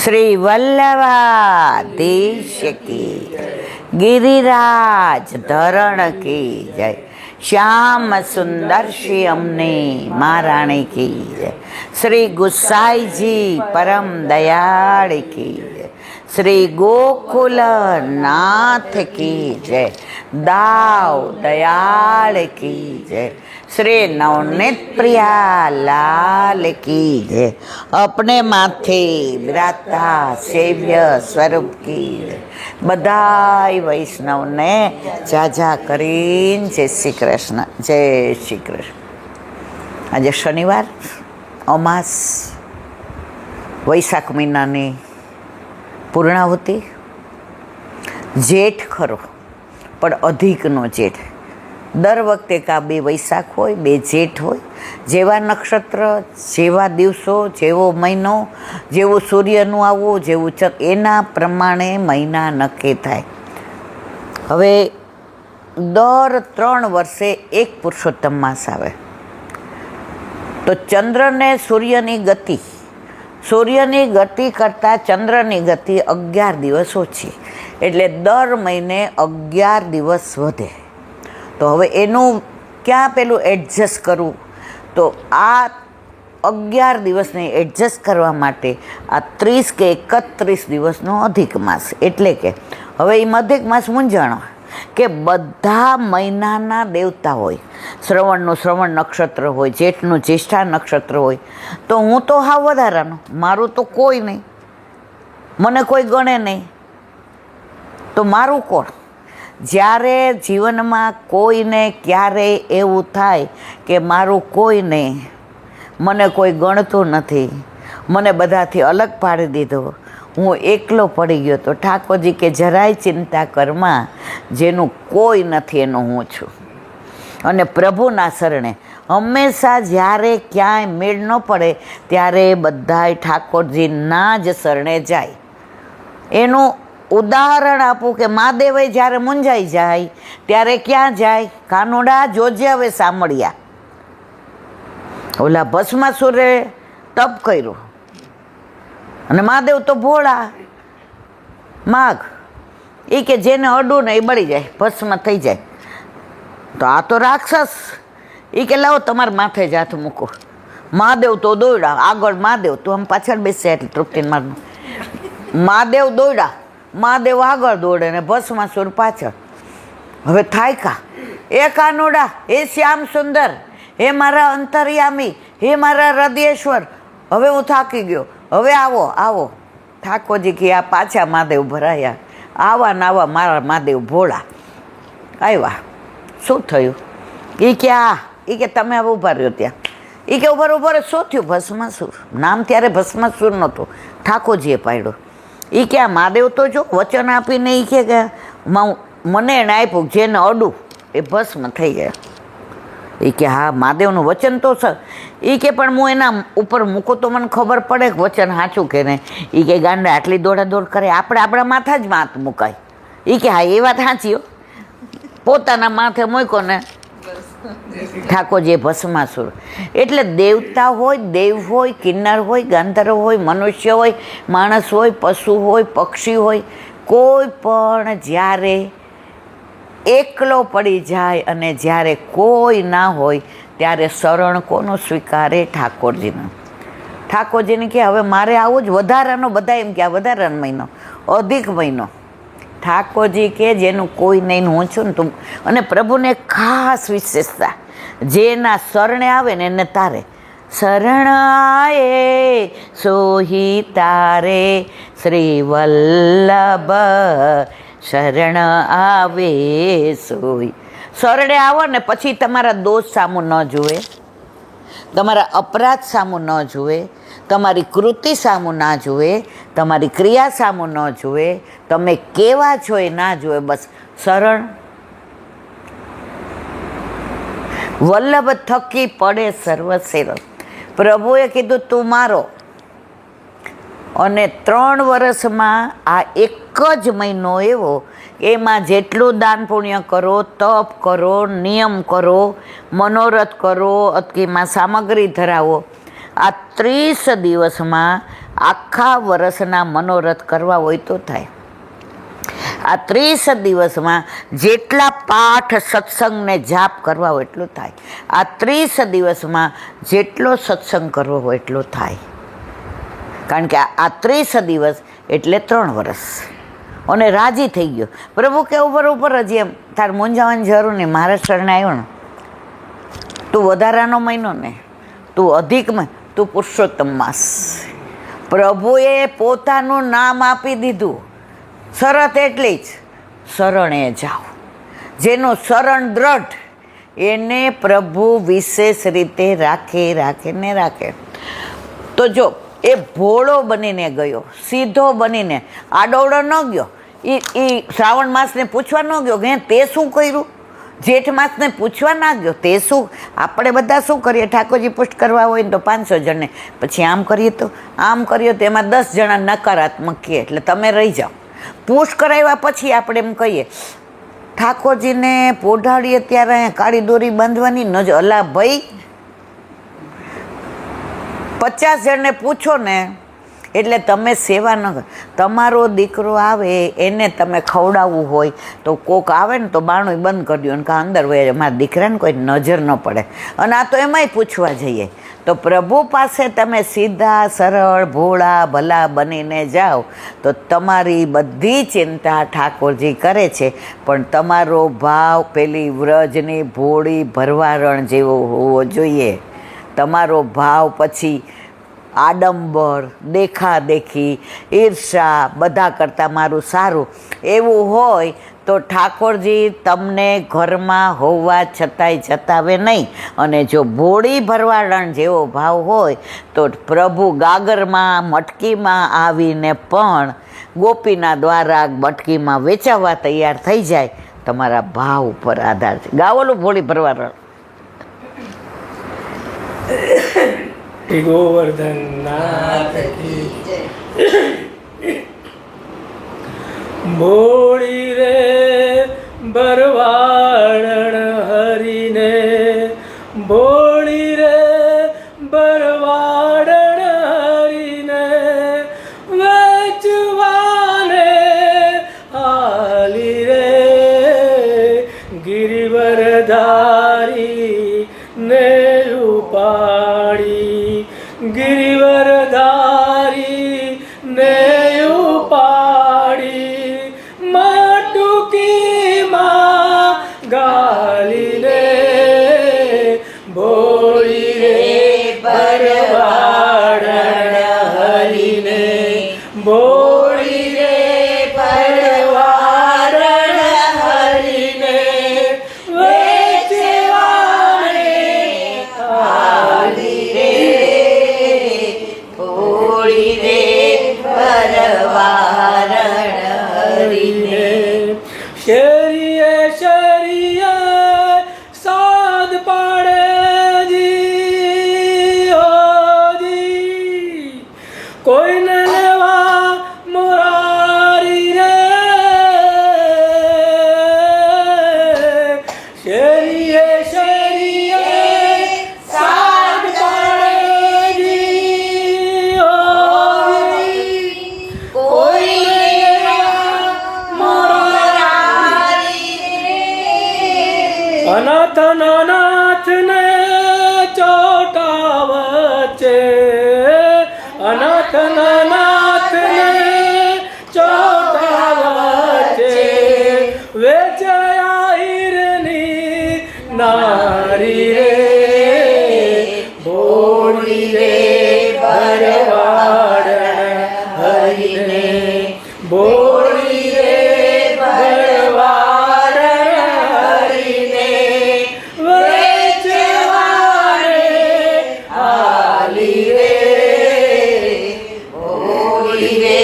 श्री वल्लभाधीश की, गिरिराज धरण की जय। श्याम सुंदर श्री अमने महाराणी की जय। श्री गुसाई जी परम दयाल की जय। श्री गोकुल नाथ की जय। दाव दयाल की जय। श्री नवनीत प्रिया लाल की जय। अपने माथे विराता सेव्य स्वरूप की जय। बधाई वैष्णव ने जाजा करीन जय श्री कृष्ण, जय श्री कृष्ण। आज शनिवार अमास वैशाख महीनानी पूर्णाहुति। जेठ खरो पण अधिकनो जेठ। दर वखते का बे वैशाख होय बे जेठ होय। जेवा नक्षत्र जेवा दिवसो जेवो महीनो जेवो सूर्यનું આવવું જેવું એના પ્રમાણે મહિના નક્કી થાય। હવે દર 3 વર્ષે એક પુરુષોત્તમ માસ આવે તો ચંદ્રને સૂર્યની ગતિ કરતાં ચંદ્રની ગતિ 11 દિવસ ઓછી, એટલે દર મહિને 11 દિવસ વધે। તો હવે એનું ક્યાં પેલું એડજસ્ટ કરવું, તો આ 11 દિવસને એડજસ્ટ કરવા માટે આ 30 કે 31 દિવસનો અધિક માસ, એટલે કે હવે એ અધિક માસ મૂંઝાણો કે બધા મહિનાના દેવતા હોય। શ્રવણનું શ્રવણ નક્ષત્ર હોય, જેઠનું જ્યેષ્ઠા નક્ષત્ર હોય, તો હું તો હાવ વધારાનો, મારું તો કોઈ નહીં, મને કોઈ ગણે નહીં, તો મારું કોણ? જ્યારે જીવનમાં કોઈને ક્યારેય એવું થાય કે મારું કોઈ નહીં, મને કોઈ ગણતું નથી, મને બધાથી અલગ પાડી દીધો, હું એકલો પડી ગયો, તો ઠાકોરજી કે જરાય ચિંતા કરમાં, જેનું કોઈ નથી એનું હું છું। અને પ્રભુના શરણે હંમેશા જ્યારે ક્યાંય મેળ ન પડે ત્યારે બધાય ઠાકોરજીના જ શરણે જાય। એનું ઉદાહરણ આપું કે મહાદેવે જ્યારે મૂંઝાઈ જાય ત્યારે ક્યાં જાય? કાનુડા જોજે હવે સાંભળ્યા, ઓલા ભસ્માસુરે તપ કર્યું અને મહાદેવ તો ભોળા માગ, એ કે જેને અડું ને એ બળી જાય, ભસ્મ થઈ જાય। તો આ તો રાક્ષસ, એ કે લાવો તમારા માથે જ હાથ મૂકો। મહાદેવ તો દોડ્યા આગળ, મહાદેવ તો આમ પાછળ બેસે એટલે તૃપ્તિન મારનું, મહાદેવ દોડ્યા, મહાદેવ આગળ દોડે ને ભસ્માસુર પાછળ। હવે થાય કા? એ કાનુડા, હે શ્યામ સુંદર, હે મારા અંતર્યામી, હે મારા હૃદયેશ્વર, હવે હું થાકી ગયો, હવે આવો આવો। ઠાકોરજી કે આ પાછા મહાદેવ ભરાયા, આવા ને આવા મારા મહાદેવ ભોળા આવ્યા। શું થયું? એ કે કે તમે હવે ઊભા રહ્યો ત્યાં, એ કે ઉભા શું થયું? ભસ્માસુર, નામ ત્યારે ભસ્માસુર નહોતું, ઠાકોરજીએ પાડ્યો। એ કે આ મહાદેવ તો જો વચન આપીને એ કે મને એને આપ્યું, જેને અડું એ ભસ્મ થઈ ગયા। એ કે હા મહાદેવનું વચન તો સર, એ કે પણ હું એના ઉપર મૂકો તો મને ખબર પડે કે વચન સાચું કે નહીં। એ કે ગાંડા આટલી દોડાદોડ કરે, આપણે આપણા માથા જ માથ મુકાય। એ કે હા એ વાત સાચી હો, પોતાના માથે મૂકો ને ઠાકોરજી ભસ્માસુર। એટલે દેવતા હોય, દેવ હોય, કિન્નર હોય, ગાંધર્વ હોય, મનુષ્ય હોય, માણસ હોય, પશુ હોય, પક્ષી હોય, કોઈ પણ જ્યારે એકલો પડી જાય અને જ્યારે કોઈ ના હોય ત્યારે શરણ કોનું સ્વીકારે? ઠાકોરજીનું। ઠાકોરજીને કે હવે મારે આવું જ વધારાનો, બધા એમ કે આ વધારાનો મહિનો, અધિક મહિનો। ઠાકોરજી કે જેનું કોઈ નહીં હું છું ને તું। અને પ્રભુને ખાસ વિશેષતા, જેના શરણે આવે ને એને તારે, શરણાએ સોહી તારે શ્રી વલ્લભ, શરણ આવે સોઈ। શરણે આવો ને પછી તમારા દોષ સામું ન જુએ, તમારા અપરાધ સામું ન જુએ, તમારી કૃતિ સામું ના જુએ, તમારી ક્રિયા સામું ન જુએ, તમે કેવા છો એ ના જુએ, બસ શરણ વલ્લભ થકી પડે સર્વસેવ। પ્રભુએ કીધું તું મારો, અને 3 વર્ષમાં આ એક જ મહિનો એવો, એમાં જેટલું દાન પુણ્ય કરો, તપ કરો, નિયમ કરો, મનોરથ કરો, અટકીમાં સામગ્રી ધરાવો, આ 30 દિવસમાં આખા વર્ષના મનોરથ કરવા હોય તો થાય. આ 30 દિવસમાં જેટલા પાઠ સત્સંગ ને જાપ કરવા હોય એટલું થાય. આ 30 દિવસમાં જેટલો સત્સંગ કરવો હોય એટલો થાય. કારણ કે આ 30 દિવસ એટલે 3 વર્ષ. અને રાજી થઈ ગયો. પ્રભુ કે ઉપર હજી એમ તાર મૂંઝાવાની જરૂર નહીં. મારા શરણે આવ્યો ને, તું વધારાનો મહિનો ને, તું અધિક તું પુરુષોત્તમ માસ. પ્રભુએ પોતાનું નામ આપી દીધું. શરત એટલી જ, શરણે જાઓ. જેનું શરણ દ્રઢ એને પ્રભુ વિશેષ રીતે રાખે. તો જો એ ભોળો બનીને ગયો, સીધો બનીને, આડોવડો ન ગયો. એ શ્રાવણ માસને પૂછવા ન ગયો કે તે શું કર્યું, જેઠ માસને પૂછવા ના ગયો તે શું. આપણે બધા શું કરીએ, ઠાકોરજી પુષ્ટ કરવા હોય ને તો 500 જણને, પછી આમ કરીએ તો આમ કરીએ તો એમાં 10 જણા નકારાત્મક કહે એટલે તમે રહી જાઓ. પુષ્ટ કરાવ્યા પછી આપણે એમ કહીએ ઠાકોરજીને પોઢાડીએ ત્યારે અહીંયા કાળી દોરી બાંધવાની ન જ. અલા ભાઈ, 50 જણને પૂછો ને એટલે તમે સેવા ન કરો. તમારો દીકરો આવે એને તમે ખવડાવવું હોય તો કોક આવે ને તો બાણું બંધ કરી દો ને કાં અંદર હોય, મારા દીકરાને કોઈ નજર ન પડે. અને આ તો એમાંય પૂછવા જઈએ તો પ્રભુ પાસે તમે સીધા સરળ ભોળા ભલા બનીને જાઓ તો તમારી બધી ચિંતા ઠાકોરજી કરે છે. પણ તમારો ભાવ પેલી વ્રજની ભોળી ભરવારણ જેવો હોવો જોઈએ. તમારો ભાવ પછી આડંબર, દેખાદેખી, ઈર્ષા, બધા કરતાં મારું સારું એવું હોય તો ઠાકોરજી તમને ઘરમાં હોવા છતાંય જતાવે નહીં. અને જો ભોળી ભરવાડણ જેવો ભાવ હોય તો પ્રભુ ગાગરમાં મટકીમાં આવીને પણ ગોપીના દ્વારા મટકીમાં વેચાવવા તૈયાર થઈ જાય. તમારા ભાવ ઉપર આધાર છે. ગાવોલું ભોળી ભરવાડણ. ગોવર્ધન નાથ કી ભોળી રે ભરવાડણ હરીને, ભોળી રે ભરવાડણ હરીને વેચવાને હાલી રે ગિરિવરધારી ને ઉપાડી, ગિરિવરધારી ને ઉપાડી માટુકીમાં ગાલીને ભોળી રે ભરવાડણ હરીને, ભોળી રે ભરવાડણ હરીને વેચવાને હાલી રે ભોળી રે ભરવાડણ હરીને. શેરીએ શેરીએ સાદ પાડે જી હોજી, કોઈને લેવા મોરારી રે. શેરીએ શેરીએ સાદ પાડે જી હોજી, કોઈને લેવા મોરારી રે. અનાથ અનાથ ને ચોટા વચ્ચે, અનાથ અનાથ ને ચોટા વચ્ચે વેચાયા હીરની નારી રે ભોળી રે ભરવાડણ હરીને, ભોળી રે ભરવાડણ હરીને વેચવાને હાલી રે ભોળી રે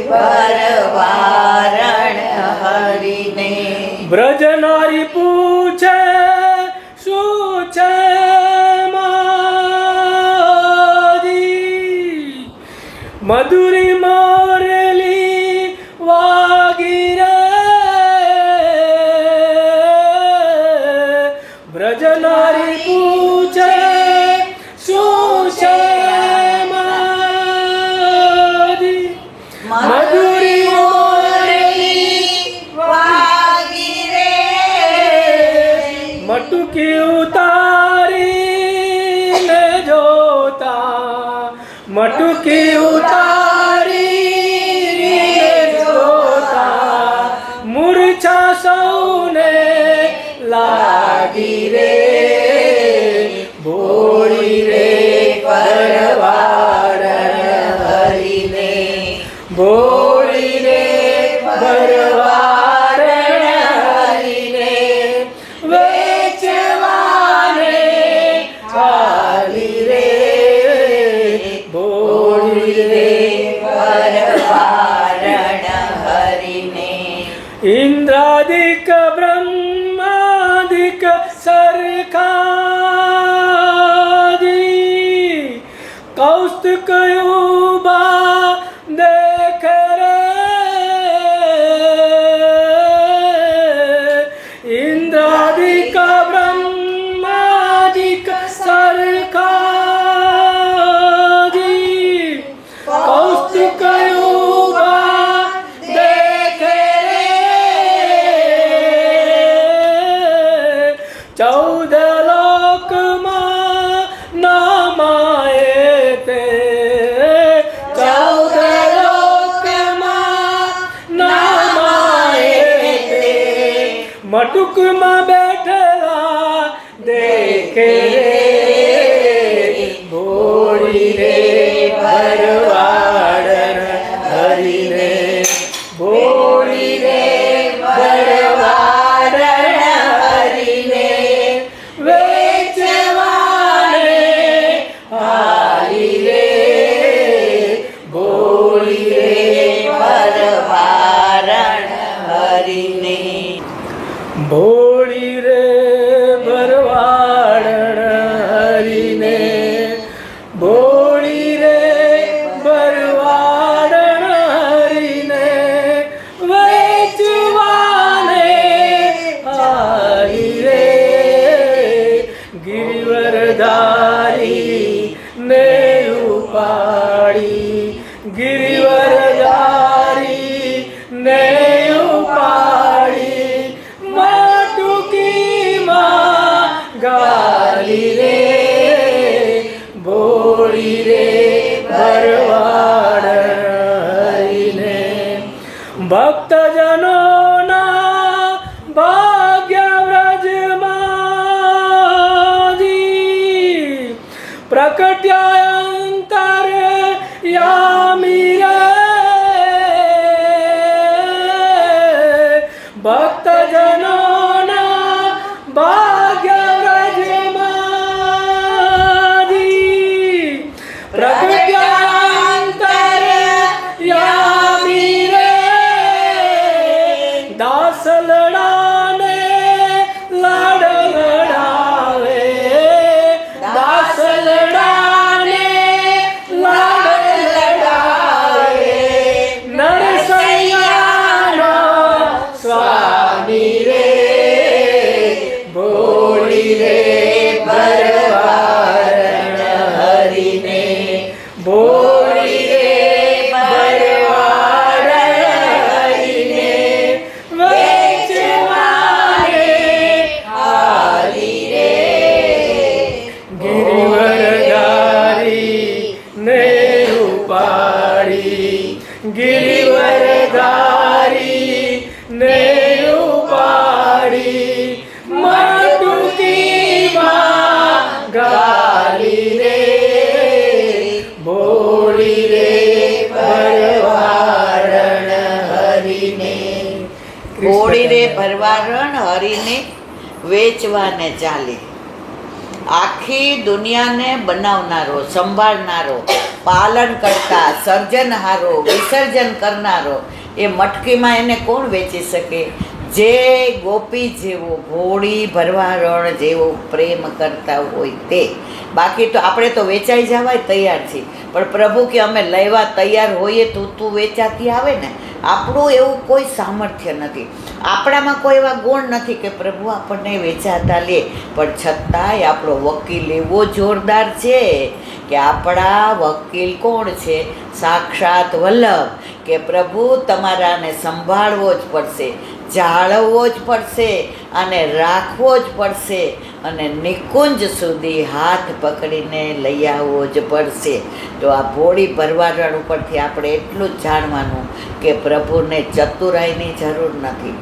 ભરવાડણ હરીને. બ્રજ નારી પૂછે શું છે માજી, મધુરી મોરલી વાગી રે. બ્રજ નારી પૂછે શું છે માજી, મધુરી મોરલી વાગી રે, મટકી ઉતારીને જોતા, મટકી ઉતારીને જોતા, મૂર્છા સૌને લાગી રે, ભોળી રે પરવાળન હરીને, ભોળી રે ભરવાડન હરીને, વેચવાને ચાલી રે, ભોળી રે પરવાળન હરીને, ઇન્દ્રાદિક બ્રહ્માદિક સરખાજી, કૌસ્તુક યુબા દેખ રે, ઇન્દ્રાદિક બ્રહ્માદિક સરખાજી, કૌસ્તુક યુબા દેખ રે, 14 લોકમાં નામાએ તે, 14 લોકમાં નામાએ તે, મટુકમાં બેઠેલા દેખે રે, ભોળી રે ભરવાડન હરીને, ભોળી રે ભરવાડન હરીને, વેચવાને હારી રે, ભોળી રે પરવાળન હરીને, ભોળી રે ભરવાડન હરીને, ભોળી રે ભરવાડન હરીને, વેચવાને હારી રે, ગિરિવરધારી ને ઉપાડી, ગિરિવરધારી ને ઉપાડી, માટુકીમાં ગાલી રે, ભોળી રે ભરવાડન હરીને, ભક્તજનોના ભાગ્ય વ્રજમાજી, પ્રકટ્યા અંતર યામી રે, ભક્તજનોના ભાગ્ય વ્રજમાજી, પ્રકટ્યા અંતર યામી રે, દાસ લડાને લાડ લડાવે, દાસ લડાને લાડ લડાવે, નરસૈયાનો સ્વામી રે, ભોળી રે ભરવાડન હરીને, ભોળી રે ભરવાડન હરીને, વેચવાને હારી રે, ગિરિવરધારી ને ઉપાડી, ગિરિવરધારી ને ઉપાડી, માટુકીમાં ગાલી રે, ભોળી રે ભરવાડન હરીને, ઘોડી રે ભરવાડન હરીને, વેચવાને ચાલી. આખી દુનિયાને બનાવનારો, સંભાળનારો, પાલન કરતા, સર્જનહારો, વિસર્જન કરનારો, એ મટકીમાં એને કોણ વેચી શકે? જે ગોપી જેવો, ઘોડી ભરવાડન જેવો પ્રેમ કરતા હોય તે. બાકી તો આપણે તો વેચાઈ જવાય તૈયાર છીએ, પણ પ્રભુ કે અમે લેવા તૈયાર હોઈએ તો તું વેચાતી આવે ને. આપણું એવું કોઈ સામર્થ્ય નથી, આપણામાં કોઈ એવા ગુણ નથી કે પ્રભુ આપણને વેચાતા લે, પણ છતાંય આપણો વકીલ એવો જોરદાર છે કે આપણા વકીલ કોણ છે? સાક્ષાત વલ્લભ. કે પ્રભુ તમારાને સંભાળવો જ પડશે, જાળવવો જ પડશે અને રાખવો જ પડશે અને નિકુંજ સુધી હાથ પકડીને લઈ આવવો જ પડશે. તો આ ભોળી ભરવાડ ઉપરથી આપણે એટલું જ જાણવાનું કે પ્રભુને ચતુરાઈની જરૂર નથી,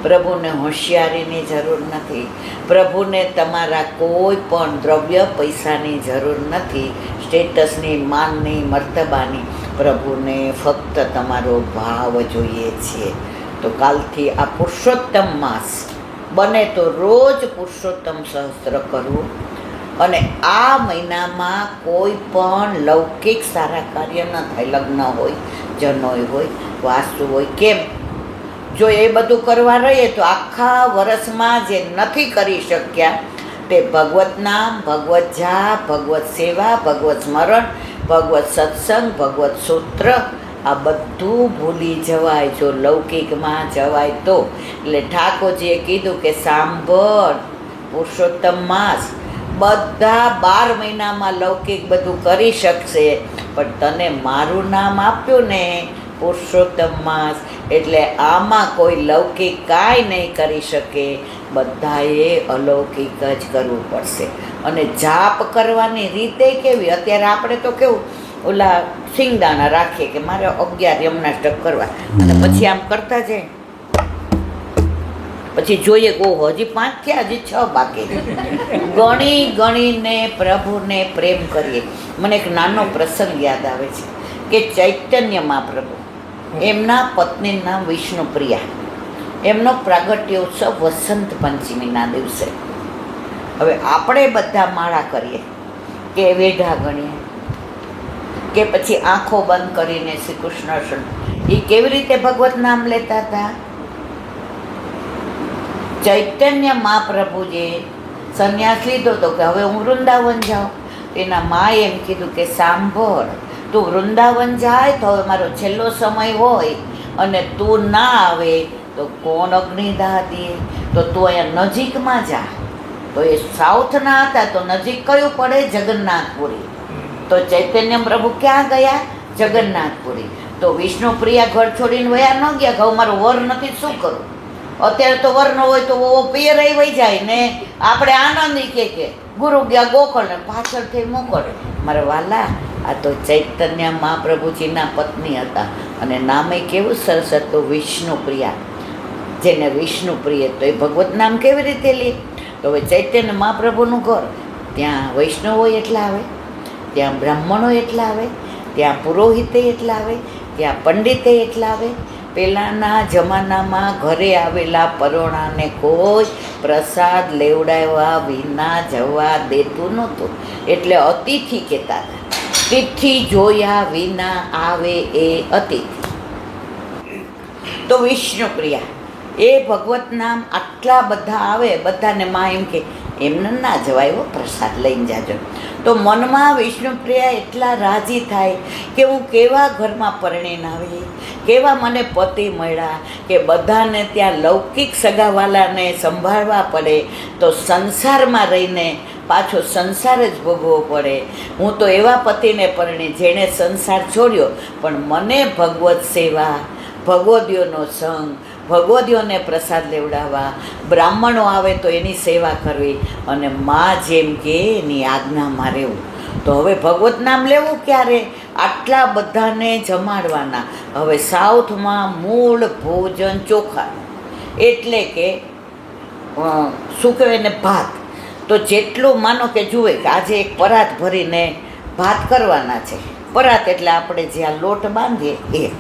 પ્રભુને હોશિયારીની જરૂર નથી, પ્રભુને તમારા કોઈ પણ દ્રવ્ય પૈસાની જરૂર નથી, સ્ટેટસની, માનની, મર્તબાની. પ્રભુને ફક્ત તમારો ભાવ જોઈએ છે. તો કાલથી આ પુરુષોત્તમ માસ બને તો રોજ પુરુષોત્તમ સહસ્ત્ર કરવું અને આ મહિનામાં કોઈ પણ લૌકિક સારા કાર્ય ન થાય. લગ્ન હોય, જનોય હોય, વાસ્તુ હોય. કેમ? જો એ બધું કરવા રહીએ તો આખા વર્ષમાં જે નથી કરી શક્યા તે ભગવત નામ, ભગવત જાપ, ભગવત સેવા, ભગવત સ્મરણ, ભગવત સત્સંગ, ભગવત સૂત્ર આ બધું ભૂલી જવાય જો લૌકિકમાં જવાય તો. એટલે ઠાકોરજીએ કીધું કે સાંભળ પુરુષોત્તમ માસ, બધા 12 મહિનામાં લૌકિક બધું કરી શકશે પણ તને મારું નામ આપ્યું ને પુરુષોત્તમ માસ, એટલે આમાં કોઈ લૌકિક કાંઈ નહીં કરી શકે, બધાએ અલૌકિક જ કરવું પડશે. અને જાપ કરવાની રીતે કેવી? અત્યારે આપણે તો કેવું ઓલા સિંગદાણા રાખીએ કે મારે 11 યમનાષ્ટક કરવા અને પછી આમ કરતા જાય, પછી જોઈએ કે હજી 5 થયા, હજી 6 બાકી. ગણી ગણીને પ્રભુને પ્રેમ કરીએ. મને એક નાનો પ્રસંગ યાદ આવે છે કે ચૈતન્ય મહાપ્રભુ, એમના પત્નીનું નામ વિષ્ણુપ્રિયા, એમનો પ્રાગટ્ય ઉત્સવ વસંત પંચમીના દિવસે. હવે આપણે બધા માળા કરીએ કે વેઢા ગણીએ કે પછી આંખો બંધ કરીને શ્રી કૃષ્ણ, એ કેવી રીતે ભગવત નામ લેતા હતા? ચૈતન્ય મહાપ્રભુએ સંન્યાસ લીધો હતો કે હવે હું વૃંદાવન જાઉં. એના માએ એમ કીધું કે સાંભળ, તું વૃંદાવન જાય તો હવે મારો છેલ્લો સમય હોય અને તું ના આવે તો કોણ અગ્નિદાહ દે? તો તું અહીંયા નજીકમાં જા. તો એ સાઉથના હતા તો નજીક કયું પડે? જગન્નાથપુરી. તો ચૈતન્ય પ્રભુ ક્યાં ગયા? જગન્નાથપુરી. તો વિષ્ણુપ્રિયા ઘર છોડીને વયા ન ગયા કે હવે મારો વર નથી, શું કરું? અત્યારે તો વર ન હોય તો પિયરાઈ વહી જાય ને આપણે આનંદી કે ગુરુ ગયા ગોકળ ને પાછળથી મોકળ. મારા વાલા, આ તો ચૈતન્ય મહાપ્રભુજીના પત્ની હતા અને નામે કેવું સરસ હતું, વિષ્ણુપ્રિયા. જેને વિષ્ણુપ્રિય, તો એ ભગવત નામ કેવી રીતે લે? તો હવે ચૈતન્ય મહાપ્રભુનું ઘર, ત્યાં વૈષ્ણવો એટલા આવે, ત્યાં બ્રાહ્મણો એટલા આવે, ત્યાં પુરોહિતે એટલા આવે, ત્યાં પંડિતે એટલા આવે. પહેલાંના જમાનામાં ઘરે આવેલા પરોણાને કોઈ પ્રસાદ લેવડાવવા વિના જવા દેતું નહોતું, એટલે અતિથિ કહેતા હતા. તિથિ જોયા વિના આવે એ અતિથિ. તો વિષ્ણુપ્રિયા એ ભગવત નામ આટલા બધા આવે, બધાને માં એમ કે એમને ના જવાય હો, પ્રસાદ લઈને જાજો. તો મનમાં વિષ્ણુપ્રિયા એટલા રાજી થાય કે હું કેવા ઘરમાં પરણીને આવી, કેવા મને પતિ મળ્યા કે બધાને ત્યાં લૌકિક સગાવાલાને સંભાળવા પડે તો સંસારમાં રહીને પાછો સંસાર જ ભોગવવો પડે. હું તો એવા પતિને પરણી જેણે સંસાર છોડ્યો પણ મને ભગવત સેવા, ભગવદીઓનો સંગ, ભગવદીઓને પ્રસાદ લેવડાવવા, બ્રાહ્મણો આવે તો એની સેવા કરવી અને માં જેમ કે એની આજ્ઞામાં રહેવું. તો હવે ભગવત નામ લેવું ક્યારે? આટલા બધાને જમાડવાના. હવે સાઉથમાં મૂળ ભોજન ચોખા, એટલે કે શું કહેવાય ને, ભાત. તો જેટલું માનો કે જુએ કે આજે એક પરાત ભરીને ભાત કરવાના છે. પરાત એટલે આપણે જે આ લોટ બાંધીએ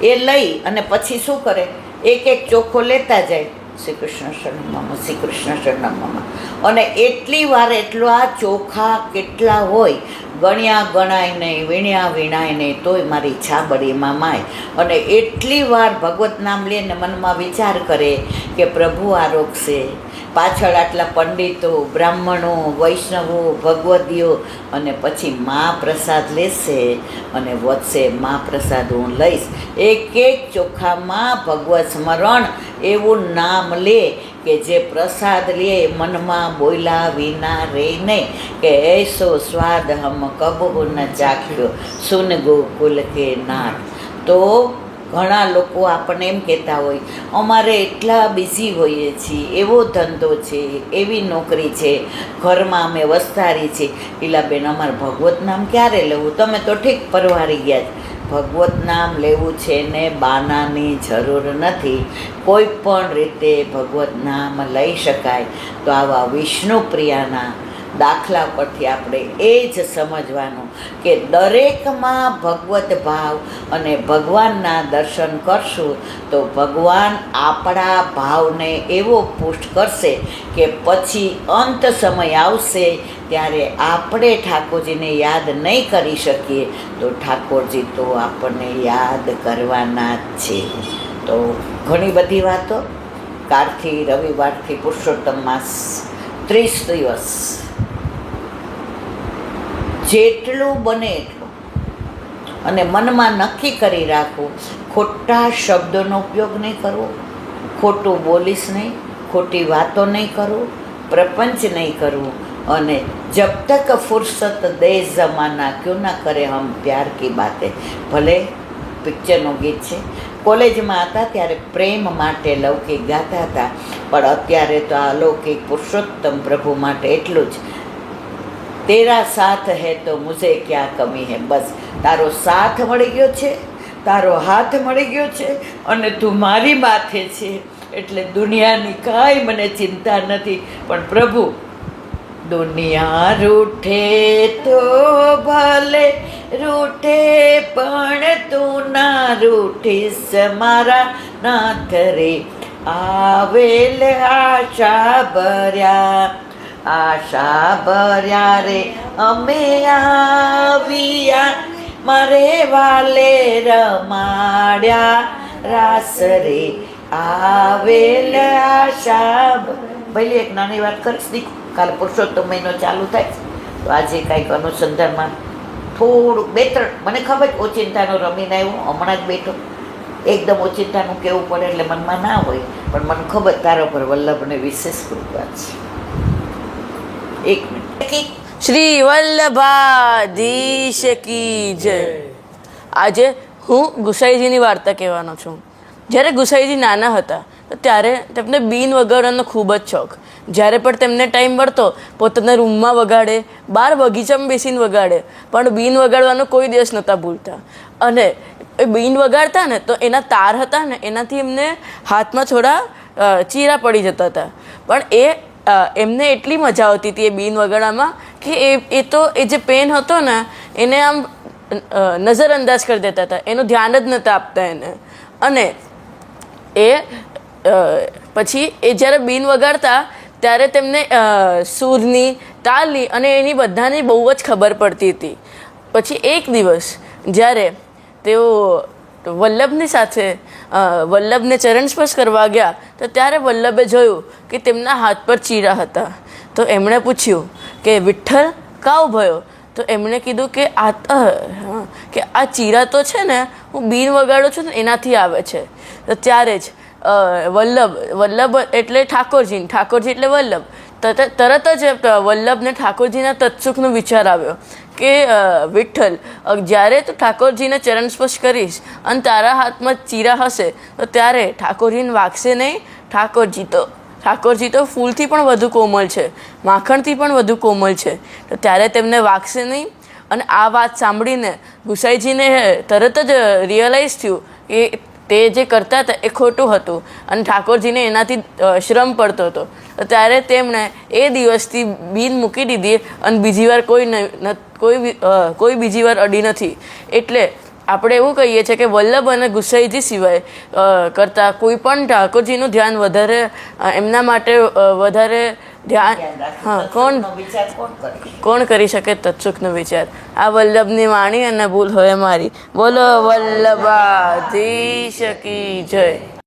એ લઈ અને પછી શું કરે, એક એક ચોખ્ખો લેતા જાય, શ્રી કૃષ્ણ શરણમાં, શ્રી કૃષ્ણ શરણમાં. અને એટલી વાર એટલો આ ચોખા કેટલા હોય ગણ્યા ગણાય નહીં, વીણ્યા વીણાય નહીં, તોય મારી છાબડીમાં માય. અને એટલી વાર ભગવત નામ લઈને મનમાં વિચાર કરે કે પ્રભુ આરોગશે. પાછળ આટલા પંડિતો, બ્રાહ્મણો, વૈષ્ણવો, ભગવદીઓ અને પછી મા પ્રસાદ લેશે અને વધશે મા પ્રસાદ હું લઈશ. એક એક ચોખામાં ભગવત સ્મરણ એવું નામ લે કે જે પ્રસાદ લે મનમાં બોલ્યા વિના રહે નહીં કે એસો સ્વાદ હમ કબહુ ન ચાખ્યો સુન ગોકુલ કે નાથ. તો ઘણા લોકો આપણને એમ કહેતા હોય અમારે એટલા બિઝી હોઈએ છીએ, એવો ધંધો છે, એવી નોકરી છે, ઘરમાં અમે વસ્તારી છીએ. ઈલાબેન, અમારે ભગવત નામ ક્યારે લેવું? તમે તો ઠીક પરવારી ગયા છે. ભગવત નામ લેવું છે ને બાનાની જરૂર નથી. કોઈ પણ રીતે ભગવત નામ લઈ શકાય. તો આવા વિષ્ણુપ્રિયાના દાખલા પરથી આપણે એ જ સમજવાનું કે દરેકમાં ભગવત ભાવ અને ભગવાનના દર્શન કરશું તો ભગવાન આપણા ભાવને એવો પુષ્ટ કરશે કે પછી અંત સમય આવશે ત્યારે આપણે ઠાકોરજીને યાદ નહીં કરી શકીએ તો ઠાકોરજી તો આપણને યાદ કરવાના જ છે. તો ઘણી બધી વાતો કાલથી રવિવારથી પુરુષોત્તમ માસ 30 દિવસ જેટલું બને એટલું અને મનમાં નક્કી કરી રાખવું, ખોટા શબ્દોનો ઉપયોગ નહીં કરવો, ખોટું બોલીશ નહીં, ખોટી વાતો નહીં કરવું, પ્રપંચ નહીં કરવું. અને જબ તક ફુરસત દે જમાના ક્यों ના કરે હમ પ્યાર કી બાતે. ભલે પિક્ચરનું ગીત છે, કોલેજમાં હતા ત્યારે પ્રેમ માટે લૌકિક ગાતા હતા, પણ અત્યારે તો આ અલૌકિક પુરુષોત્તમ પ્રભુ માટે એટલું જ, તેરા સાથ હૈ તો મુझे ક્યાં કમી હૈ. બસ તારો સાથ મળી ગયો છે, તારો હાથ મળી ગયો છે અને તું મારી માથે છે, એટલે દુનિયાની કાંઈ મને ચિંતા નથી. પણ પ્રભુ, દુનિયા રૂઠે તો ભલે રૂઠે, પણ તું ના રૂઠીશ મારા નાથ રે. આવેલ આશા ભર્યા રે અમે આવ્યા, મારે વાલે રમાડ્યા રાસ રે. આવેલ આશા. ભલે એક નાની વાત કરીશ દીકું, કાલે પુરુષોત્તમ મહિનો ચાલુ થાય તો આજે કાંઈક અનુસંધાનમાં થોડુંક 2-3, મને ખબર જ ઓચિંતાનું રમીને આવ્યું, હમણાં જ બેઠો. એકદમ ઓચિંતાનું કહેવું પડે એટલે મનમાં ના હોય, પણ મને ખબર તારા પર વલ્લભને વિશેષ કૃપા છે. એક મિનિટ. શ્રી વલ્લભાધીશ કી જય. આજે હું ગુસાઈજીની વાર્તા કહેવાનો છું. જ્યારે ગુસાઈજી નાના હતા તો ત્યારે તેમને બીન વગાડવાનો ખૂબ જ શોખ. જ્યારે પણ તેમને ટાઈમ મળતો પોતાના રૂમમાં વગાડે, બહાર બગીચામાં બેસીને વગાડે, પણ બીન વગાડવાનો કોઈ દિવસ નહોતા ભૂલતા. અને એ બીન વગાડતા ને તો એના તાર હતા ને એનાથી એમને હાથમાં થોડા ચીરા પડી જતા હતા. પણ એમને એટલી મજા આવતી હતી એ બીન વગાડવામાં કે એ જે પેન હતો ને એને આમ નજરઅંદાજ કરી દેતા હતા, એનું ધ્યાન જ નહોતા આપતા એને. અને પછી એ જ્યારે બીન વગાડતા ત્યારે તેમને સૂરની, તાલની અને એની બધાની બહુ જ ખબર પડતી હતી. પછી એક દિવસ જ્યારે તેઓ વલ્લભની સાથે વલ્લભને ચરણ સ્પર્શ કરવા ગયા તો ત્યારે વલ્લભે જોયું કે તેમના હાથ પર ચીરા હતા. તો એમણે પૂછ્યું કે વિઠ્ઠલ કાવ ભયો? તો એમણે કીધું કે આ ચીરા તો છે ને હું બીન વગાડું છું ને એનાથી આવે છે. તો ત્યારે જ વલ્લભ એટલે ઠાકોરજી એટલે વલ્લભ. તરત જ વલ્લભને ઠાકોરજીના તત્સુખનો વિચાર આવ્યો કે વિઠ્ઠલ, જ્યારે તું ઠાકોરજીને ચરણ સ્પર્શ કરીશ અને તારા હાથમાં ચીરા હશે તો ત્યારે ઠાકોરજીને વાગશે નહીં. ઠાકોરજી તો ફૂલથી પણ વધુ કોમળ છે, માખણથી પણ વધુ કોમળ છે, તો ત્યારે તેમને વાગશે નહીં. અને આ વાત સાંભળીને ગુસાઈજીને તરત જ રિયલાઇઝ થયું કે તે જે કરતા હતા એ ખોટું હતું અને ઠાકોરજીને એનાથી શ્રમ પડતો હતો. તો ત્યારે તેમણે એ દિવસથી બીન મૂકી દીધી અને બીજી વાર કોઈ બીજી વાર અડી નથી. એટલે આપણે એવું કહીએ છીએ કે વલ્લભ અને ગુસાઈજી સિવાય કરતાં કોઈ પણ ઠાકોરજીનું ધ્યાન વધારે એમના માટે વધારે ધ્યાન કોણ કરી શકે તત્સુખનો વિચાર. આ વલ્લભની વાણી અને ભૂલ હોય મારી. બોલો વલ્લભાધીશ કી જય.